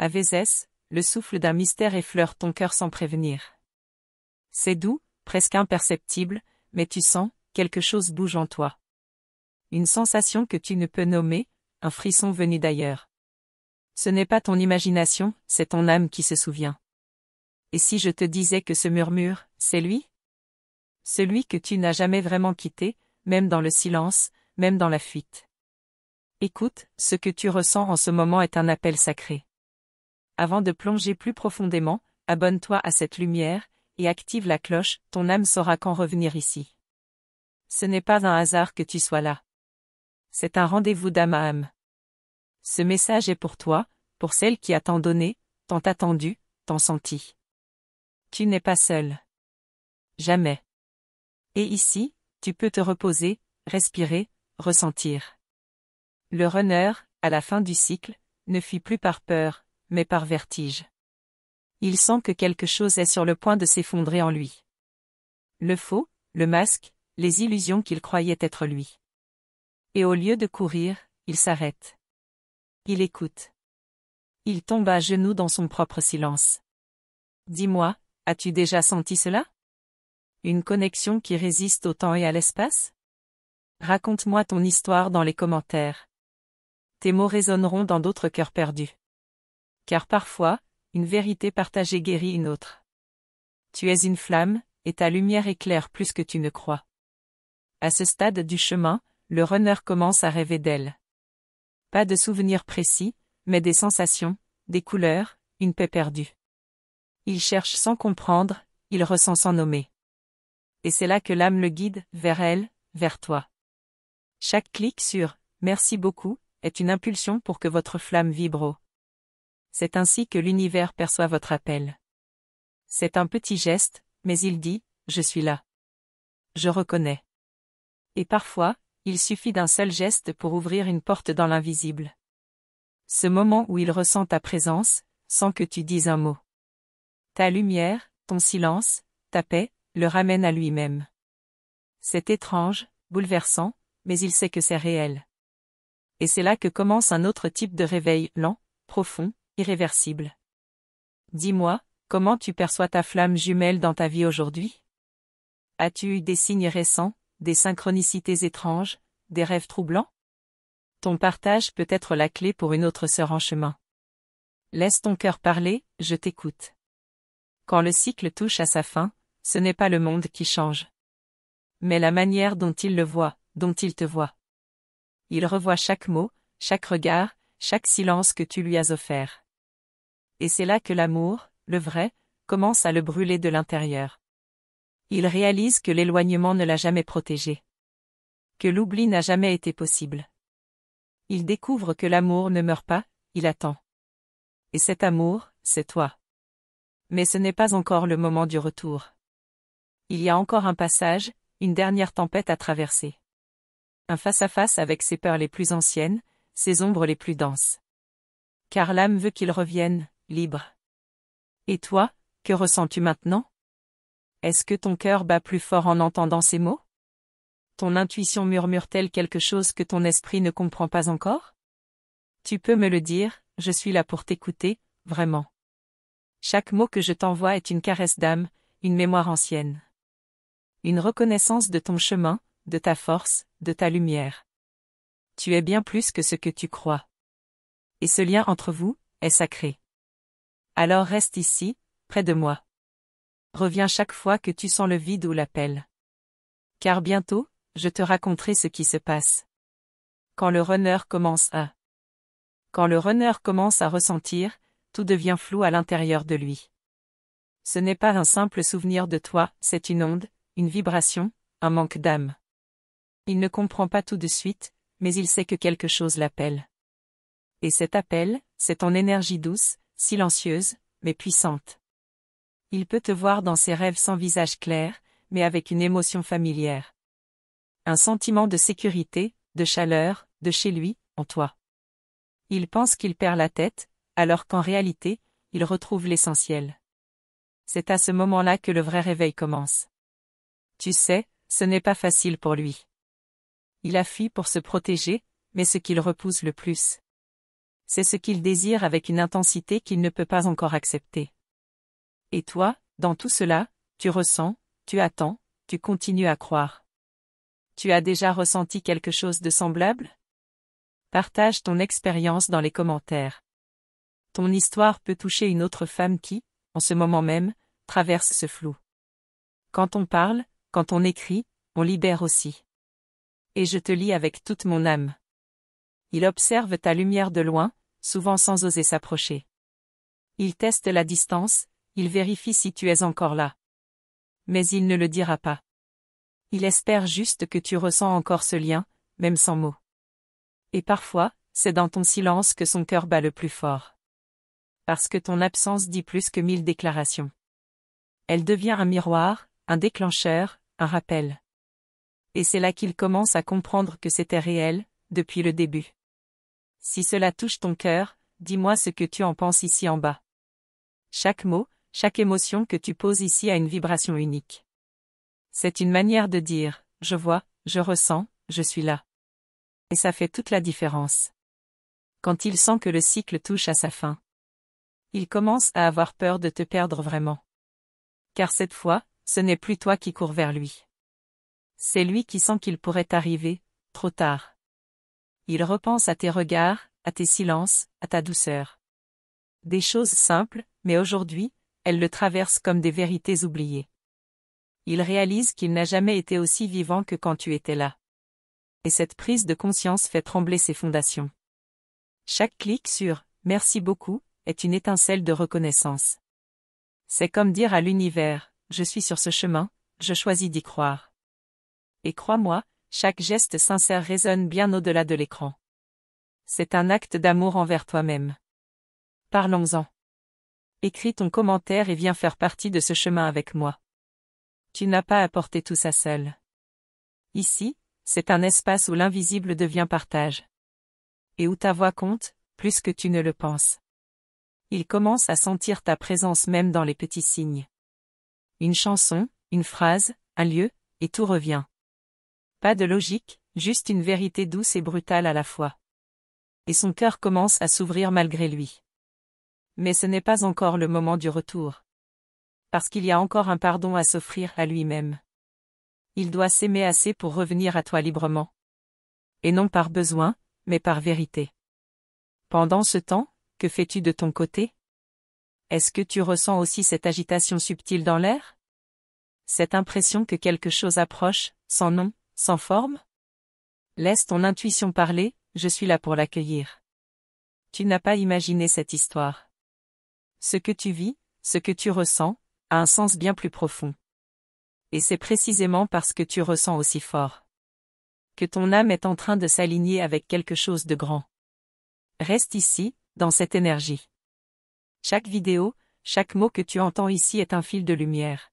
À Vézès, le souffle d'un mystère effleure ton cœur sans prévenir. C'est doux, presque imperceptible, mais tu sens, quelque chose bouge en toi. Une sensation que tu ne peux nommer, un frisson venu d'ailleurs. Ce n'est pas ton imagination, c'est ton âme qui se souvient. Et si je te disais que ce murmure, c'est lui? Celui que tu n'as jamais vraiment quitté, même dans le silence, même dans la fuite. Écoute, ce que tu ressens en ce moment est un appel sacré. Avant de plonger plus profondément, abonne-toi à cette lumière, et active la cloche, ton âme saura quand revenir ici. Ce n'est pas un hasard que tu sois là. C'est un rendez-vous d'âme à âme. Ce message est pour toi, pour celle qui a tant donné, tant attendu, tant senti. Tu n'es pas seul. Jamais. Et ici, tu peux te reposer, respirer, ressentir. Le runner, à la fin du cycle, ne fuit plus par peur, mais par vertige. Il sent que quelque chose est sur le point de s'effondrer en lui. Le faux, le masque, les illusions qu'il croyait être lui. Et au lieu de courir, il s'arrête. Il écoute. Il tombe à genoux dans son propre silence. Dis-moi, as-tu déjà senti cela? Une connexion qui résiste au temps et à l'espace? Raconte-moi ton histoire dans les commentaires. Tes mots résonneront dans d'autres cœurs perdus. Car parfois, une vérité partagée guérit une autre. Tu es une flamme, et ta lumière éclaire plus que tu ne crois. À ce stade du chemin, le runner commence à rêver d'elle. Pas de souvenirs précis, mais des sensations, des couleurs, une paix perdue. Il cherche sans comprendre, il ressent sans nommer. Et c'est là que l'âme le guide, vers elle, vers toi. Chaque clic sur « Merci beaucoup » est une impulsion pour que votre flamme vibre haut. C'est ainsi que l'univers perçoit votre appel. C'est un petit geste, mais il dit « Je suis là. Je reconnais. » Et parfois, il suffit d'un seul geste pour ouvrir une porte dans l'invisible. Ce moment où il ressent ta présence, sans que tu dises un mot. Ta lumière, ton silence, ta paix, le ramènent à lui-même. C'est étrange, bouleversant, mais il sait que c'est réel. Et c'est là que commence un autre type de réveil, lent, profond, irréversible. Dis-moi, comment tu perçois ta flamme jumelle dans ta vie aujourd'hui? As-tu eu des signes récents, des synchronicités étranges, des rêves troublants? Ton partage peut être la clé pour une autre sœur en chemin. Laisse ton cœur parler, je t'écoute. Quand le cycle touche à sa fin, ce n'est pas le monde qui change. Mais la manière dont il le voit, dont il te voit. Il revoit chaque mot, chaque regard, chaque silence que tu lui as offert. Et c'est là que l'amour, le vrai, commence à le brûler de l'intérieur. Il réalise que l'éloignement ne l'a jamais protégé. Que l'oubli n'a jamais été possible. Il découvre que l'amour ne meurt pas, il attend. Et cet amour, c'est toi. Mais ce n'est pas encore le moment du retour. Il y a encore un passage, une dernière tempête à traverser. Un face-à-face avec ses peurs les plus anciennes, ses ombres les plus denses. Car l'âme veut qu'il revienne, libre. Et toi, que ressens-tu maintenant? Est-ce que ton cœur bat plus fort en entendant ces mots? Ton intuition murmure-t-elle quelque chose que ton esprit ne comprend pas encore? Tu peux me le dire, je suis là pour t'écouter, vraiment. Chaque mot que je t'envoie est une caresse d'âme, une mémoire ancienne. Une reconnaissance de ton chemin, de ta force, de ta lumière. Tu es bien plus que ce que tu crois. Et ce lien entre vous, est sacré. Alors reste ici, près de moi. Reviens chaque fois que tu sens le vide ou l'appel. Car bientôt, je te raconterai ce qui se passe. Quand le runner commence à ressentir, tout devient flou à l'intérieur de lui. Ce n'est pas un simple souvenir de toi, c'est une onde, une vibration, un manque d'âme. Il ne comprend pas tout de suite, mais il sait que quelque chose l'appelle. Et cet appel, c'est ton énergie douce, silencieuse, mais puissante. Il peut te voir dans ses rêves sans visage clair, mais avec une émotion familière. Un sentiment de sécurité, de chaleur, de chez lui, en toi. Il pense qu'il perd la tête, alors qu'en réalité, il retrouve l'essentiel. C'est à ce moment-là que le vrai réveil commence. Tu sais, ce n'est pas facile pour lui. Il a fui pour se protéger, mais ce qu'il repousse le plus, C'est ce qu'il désire avec une intensité qu'il ne peut pas encore accepter. Et toi, dans tout cela, tu ressens, tu attends, tu continues à croire. Tu as déjà ressenti quelque chose de semblable? Partage ton expérience dans les commentaires. Ton histoire peut toucher une autre femme qui, en ce moment même, traverse ce flou. Quand on parle, quand on écrit, on libère aussi. Et je te lis avec toute mon âme. Il observe ta lumière de loin, souvent sans oser s'approcher. Il teste la distance, il vérifie si tu es encore là. Mais il ne le dira pas. Il espère juste que tu ressens encore ce lien, même sans mots. Et parfois, c'est dans ton silence que son cœur bat le plus fort. Parce que ton absence dit plus que 1000 déclarations. Elle devient un miroir, un déclencheur, un rappel. Et c'est là qu'il commence à comprendre que c'était réel, depuis le début. Si cela touche ton cœur, dis-moi ce que tu en penses ici en bas. Chaque mot, chaque émotion que tu poses ici a une vibration unique. C'est une manière de dire, je vois, je ressens, je suis là. Et ça fait toute la différence. Quand il sent que le cycle touche à sa fin, il commence à avoir peur de te perdre vraiment. Car cette fois, ce n'est plus toi qui cours vers lui. C'est lui qui sent qu'il pourrait arriver, trop tard. Il repense à tes regards, à tes silences, à ta douceur. Des choses simples, mais aujourd'hui, elles le traversent comme des vérités oubliées. Il réalise qu'il n'a jamais été aussi vivant que quand tu étais là. Et cette prise de conscience fait trembler ses fondations. Chaque clic sur « Merci beaucoup » est une étincelle de reconnaissance. C'est comme dire à l'univers « Je suis sur ce chemin, je choisis d'y croire ». Et crois-moi, chaque geste sincère résonne bien au-delà de l'écran. C'est un acte d'amour envers toi-même. Parlons-en. Écris ton commentaire et viens faire partie de ce chemin avec moi. Tu n'as pas à porter tout ça seul. Ici, c'est un espace où l'invisible devient partage. Et où ta voix compte, plus que tu ne le penses. Il commence à sentir ta présence même dans les petits signes. Une chanson, une phrase, un lieu, et tout revient. Pas de logique, juste une vérité douce et brutale à la fois. Et son cœur commence à s'ouvrir malgré lui. Mais ce n'est pas encore le moment du retour. Parce qu'il y a encore un pardon à s'offrir à lui-même. Il doit s'aimer assez pour revenir à toi librement. Et non par besoin, mais par vérité. Pendant ce temps, que fais-tu de ton côté? Est-ce que tu ressens aussi cette agitation subtile dans l'air? Cette impression que quelque chose approche, sans nom, sans forme? Laisse ton intuition parler, je suis là pour l'accueillir. Tu n'as pas imaginé cette histoire. Ce que tu vis, ce que tu ressens, a un sens bien plus profond. Et c'est précisément parce que tu ressens aussi fort que ton âme est en train de s'aligner avec quelque chose de grand. Reste ici, dans cette énergie. Chaque vidéo, chaque mot que tu entends ici est un fil de lumière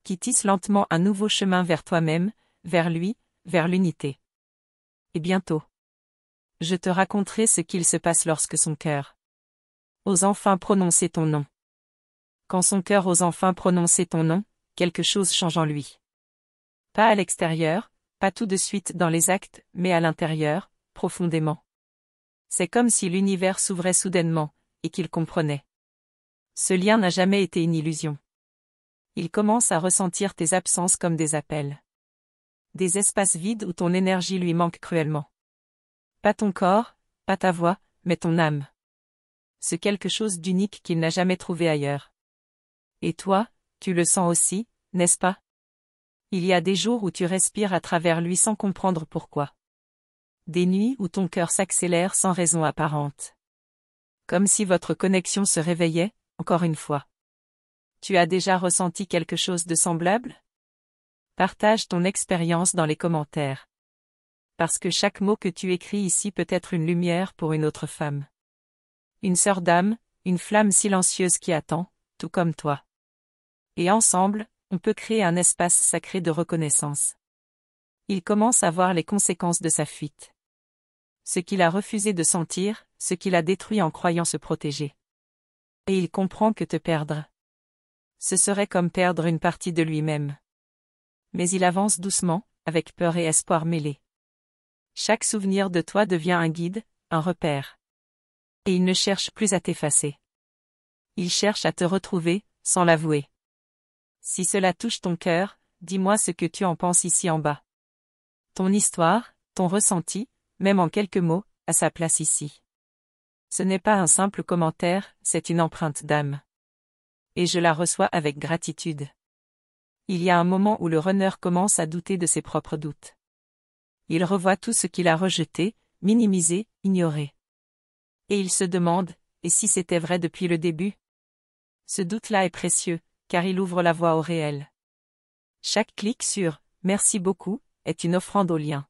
qui tisse lentement un nouveau chemin vers toi-même, vers lui, vers l'unité. Et bientôt, je te raconterai ce qu'il se passe lorsque son cœur ose enfin prononcer ton nom. Quand son cœur ose enfin prononcer ton nom, quelque chose change en lui. Pas à l'extérieur, pas tout de suite dans les actes, mais à l'intérieur, profondément. C'est comme si l'univers s'ouvrait soudainement, et qu'il comprenait. Ce lien n'a jamais été une illusion. Il commence à ressentir tes absences comme des appels. Des espaces vides où ton énergie lui manque cruellement. Pas ton corps, pas ta voix, mais ton âme. C'est quelque chose d'unique qu'il n'a jamais trouvé ailleurs. Et toi, tu le sens aussi, n'est-ce pas? Il y a des jours où tu respires à travers lui sans comprendre pourquoi. Des nuits où ton cœur s'accélère sans raison apparente. Comme si votre connexion se réveillait, encore une fois. Tu as déjà ressenti quelque chose de semblable? Partage ton expérience dans les commentaires. Parce que chaque mot que tu écris ici peut être une lumière pour une autre femme. Une sœur d'âme, une flamme silencieuse qui attend, tout comme toi. Et ensemble, on peut créer un espace sacré de reconnaissance. Il commence à voir les conséquences de sa fuite. Ce qu'il a refusé de sentir, ce qu'il a détruit en croyant se protéger. Et il comprend que te perdre, ce serait comme perdre une partie de lui-même. Mais il avance doucement, avec peur et espoir mêlés. Chaque souvenir de toi devient un guide, un repère. Et il ne cherche plus à t'effacer. Il cherche à te retrouver, sans l'avouer. Si cela touche ton cœur, dis-moi ce que tu en penses ici en bas. Ton histoire, ton ressenti, même en quelques mots, a sa place ici. Ce n'est pas un simple commentaire, c'est une empreinte d'âme. Et je la reçois avec gratitude. Il y a un moment où le runner commence à douter de ses propres doutes. Il revoit tout ce qu'il a rejeté, minimisé, ignoré. Et il se demande, et si c'était vrai depuis le début? Ce doute-là est précieux, car il ouvre la voie au réel. Chaque clic sur « Merci beaucoup » est une offrande au lien.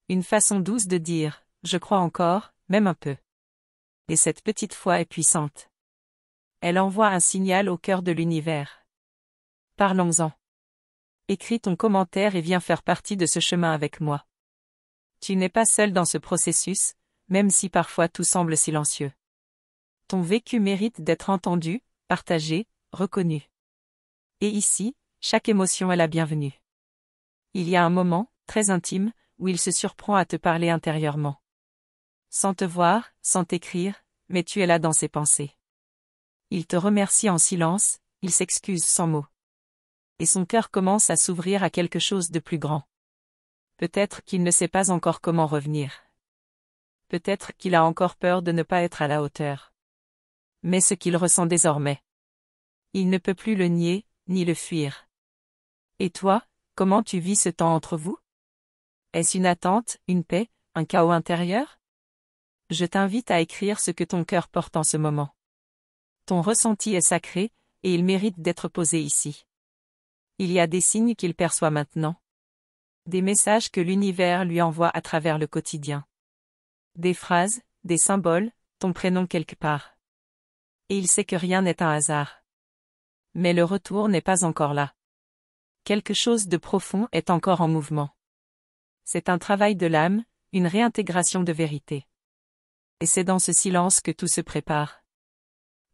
Une façon douce de dire « Je crois encore, même un peu ». Et cette petite foi est puissante. Elle envoie un signal au cœur de l'univers. Parlons-en. Écris ton commentaire et viens faire partie de ce chemin avec moi. Tu n'es pas seul dans ce processus, même si parfois tout semble silencieux. Ton vécu mérite d'être entendu, partagé, reconnu. Et ici, chaque émotion est la bienvenue. Il y a un moment, très intime, où il se surprend à te parler intérieurement. Sans te voir, sans t'écrire, mais tu es là dans ses pensées. Il te remercie en silence, il s'excuse sans mots. Et son cœur commence à s'ouvrir à quelque chose de plus grand. Peut-être qu'il ne sait pas encore comment revenir. Peut-être qu'il a encore peur de ne pas être à la hauteur. Mais ce qu'il ressent désormais, il ne peut plus le nier, ni le fuir. Et toi, comment tu vis ce temps entre vous? Est-ce une attente, une paix, un chaos intérieur? Je t'invite à écrire ce que ton cœur porte en ce moment. Ton ressenti est sacré, et il mérite d'être posé ici. Il y a des signes qu'il perçoit maintenant. Des messages que l'univers lui envoie à travers le quotidien. Des phrases, des symboles, ton prénom quelque part. Et il sait que rien n'est un hasard. Mais le retour n'est pas encore là. Quelque chose de profond est encore en mouvement. C'est un travail de l'âme, une réintégration de vérité. Et c'est dans ce silence que tout se prépare.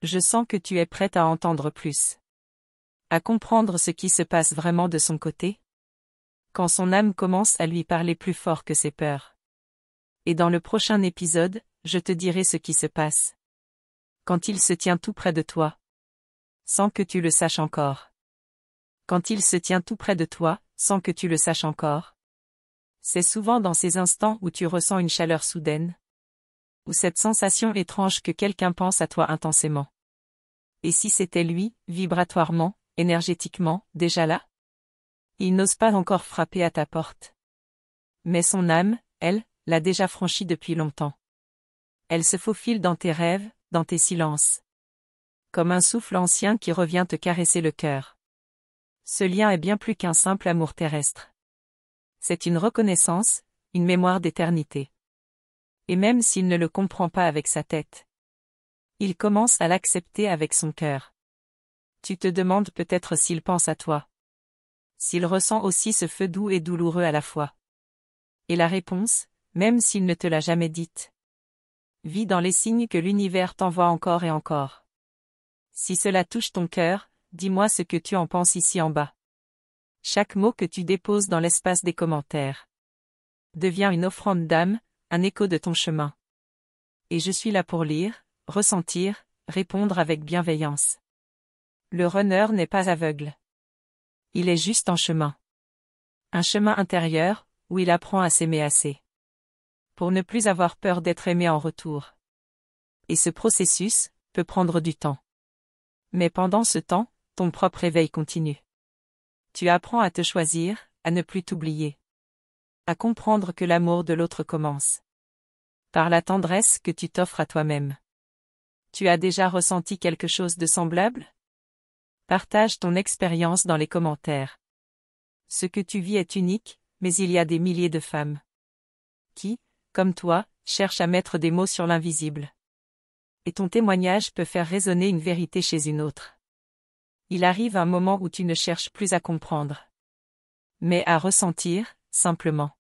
Je sens que tu es prête à entendre plus. À comprendre ce qui se passe vraiment de son côté. Quand son âme commence à lui parler plus fort que ses peurs. Et dans le prochain épisode, je te dirai ce qui se passe. Quand il se tient tout près de toi. Sans que tu le saches encore. Quand il se tient tout près de toi, sans que tu le saches encore. C'est souvent dans ces instants où tu ressens une chaleur soudaine. Ou cette sensation étrange que quelqu'un pense à toi intensément. Et si c'était lui, vibratoirement, énergétiquement, déjà là? Il n'ose pas encore frapper à ta porte. Mais son âme, elle, l'a déjà franchi depuis longtemps. Elle se faufile dans tes rêves, dans tes silences. Comme un souffle ancien qui revient te caresser le cœur. Ce lien est bien plus qu'un simple amour terrestre. C'est une reconnaissance, une mémoire d'éternité. Et même s'il ne le comprend pas avec sa tête, il commence à l'accepter avec son cœur. Tu te demandes peut-être s'il pense à toi. S'il ressent aussi ce feu doux et douloureux à la fois. Et la réponse, même s'il ne te l'a jamais dite. Vis dans les signes que l'univers t'envoie encore et encore. Si cela touche ton cœur, dis-moi ce que tu en penses ici en bas. Chaque mot que tu déposes dans l'espace des commentaires devient une offrande d'âme, un écho de ton chemin. Et je suis là pour lire, ressentir, répondre avec bienveillance. Le runner n'est pas aveugle. Il est juste en chemin. Un chemin intérieur, où il apprend à s'aimer assez. Pour ne plus avoir peur d'être aimé en retour. Et ce processus peut prendre du temps. Mais pendant ce temps, ton propre éveil continue. Tu apprends à te choisir, à ne plus t'oublier. À comprendre que l'amour de l'autre commence. Par la tendresse que tu t'offres à toi-même. Tu as déjà ressenti quelque chose de semblable? Partage ton expérience dans les commentaires. Ce que tu vis est unique, mais il y a des milliers de femmes qui, comme toi, cherchent à mettre des mots sur l'invisible. Et ton témoignage peut faire résonner une vérité chez une autre. Il arrive un moment où tu ne cherches plus à comprendre, mais à ressentir, simplement.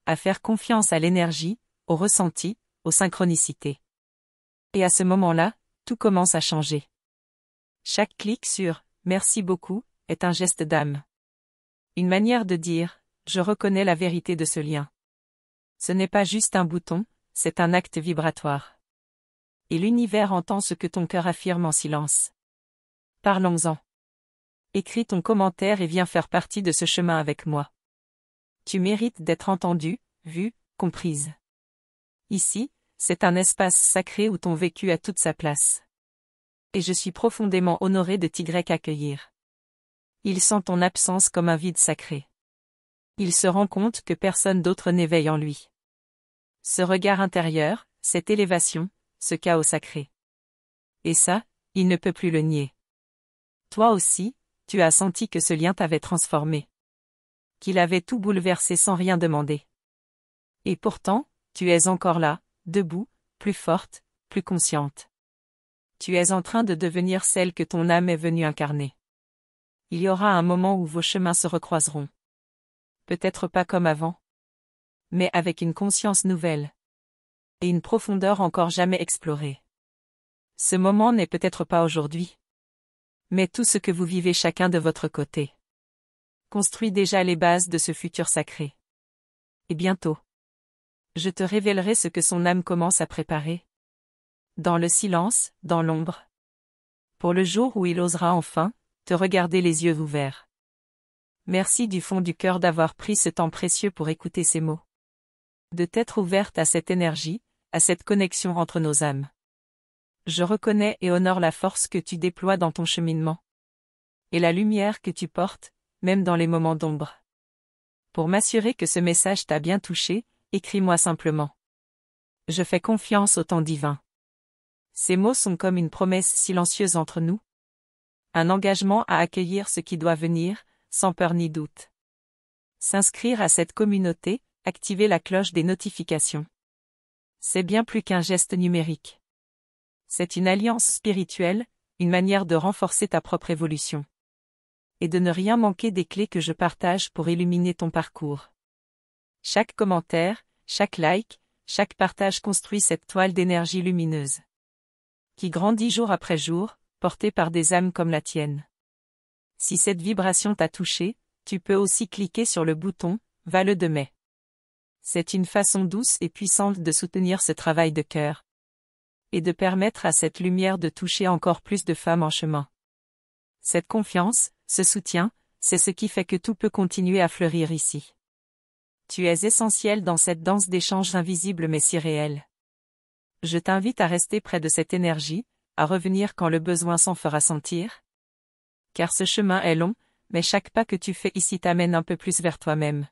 À faire confiance à l'énergie, au ressenti, aux synchronicités. Et à ce moment-là, tout commence à changer. Chaque clic sur « Merci beaucoup » est un geste d'âme. Une manière de dire « Je reconnais la vérité de ce lien ». Ce n'est pas juste un bouton, c'est un acte vibratoire. Et l'univers entend ce que ton cœur affirme en silence. Parlons-en. Écris ton commentaire et viens faire partie de ce chemin avec moi. Tu mérites d'être entendue, vue, comprise. Ici, c'est un espace sacré où ton vécu a toute sa place. Et je suis profondément honoré de t'y accueillir. Il sent ton absence comme un vide sacré. Il se rend compte que personne d'autre n'éveille en lui. Ce regard intérieur, cette élévation, ce chaos sacré. Et ça, il ne peut plus le nier. Toi aussi, tu as senti que ce lien t'avait transformé. Qu'il avait tout bouleversé sans rien demander. Et pourtant, tu es encore là, debout, plus forte, plus consciente. Tu es en train de devenir celle que ton âme est venue incarner. Il y aura un moment où vos chemins se recroiseront. Peut-être pas comme avant, mais avec une conscience nouvelle. Et une profondeur encore jamais explorée. Ce moment n'est peut-être pas aujourd'hui. Mais tout ce que vous vivez chacun de votre côté construit déjà les bases de ce futur sacré. Et bientôt, je te révélerai ce que son âme commence à préparer. Dans le silence, dans l'ombre. Pour le jour où il osera enfin te regarder les yeux ouverts. Merci du fond du cœur d'avoir pris ce temps précieux pour écouter ces mots. De t'être ouverte à cette énergie, à cette connexion entre nos âmes. Je reconnais et honore la force que tu déploies dans ton cheminement. Et la lumière que tu portes, même dans les moments d'ombre. Pour m'assurer que ce message t'a bien touché, écris-moi simplement. Je fais confiance au temps divin. Ces mots sont comme une promesse silencieuse entre nous. Un engagement à accueillir ce qui doit venir, sans peur ni doute. S'inscrire à cette communauté, activer la cloche des notifications. C'est bien plus qu'un geste numérique. C'est une alliance spirituelle, une manière de renforcer ta propre évolution. Et de ne rien manquer des clés que je partage pour illuminer ton parcours. Chaque commentaire, chaque like, chaque partage construit cette toile d'énergie lumineuse. Qui grandit jour après jour, portée par des âmes comme la tienne. Si cette vibration t'a touché, tu peux aussi cliquer sur le bouton « Vale de mai ». C'est une façon douce et puissante de soutenir ce travail de cœur. Et de permettre à cette lumière de toucher encore plus de femmes en chemin. Cette confiance, ce soutien, c'est ce qui fait que tout peut continuer à fleurir ici. Tu es essentiel dans cette danse d'échanges invisibles mais si réels. Je t'invite à rester près de cette énergie, à revenir quand le besoin s'en fera sentir. Car ce chemin est long, mais chaque pas que tu fais ici t'amène un peu plus vers toi-même.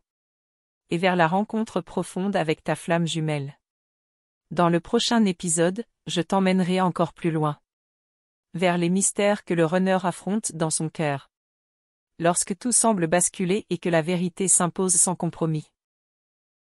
Et vers la rencontre profonde avec ta flamme jumelle. Dans le prochain épisode, je t'emmènerai encore plus loin. Vers les mystères que le runner affronte dans son cœur. Lorsque tout semble basculer et que la vérité s'impose sans compromis.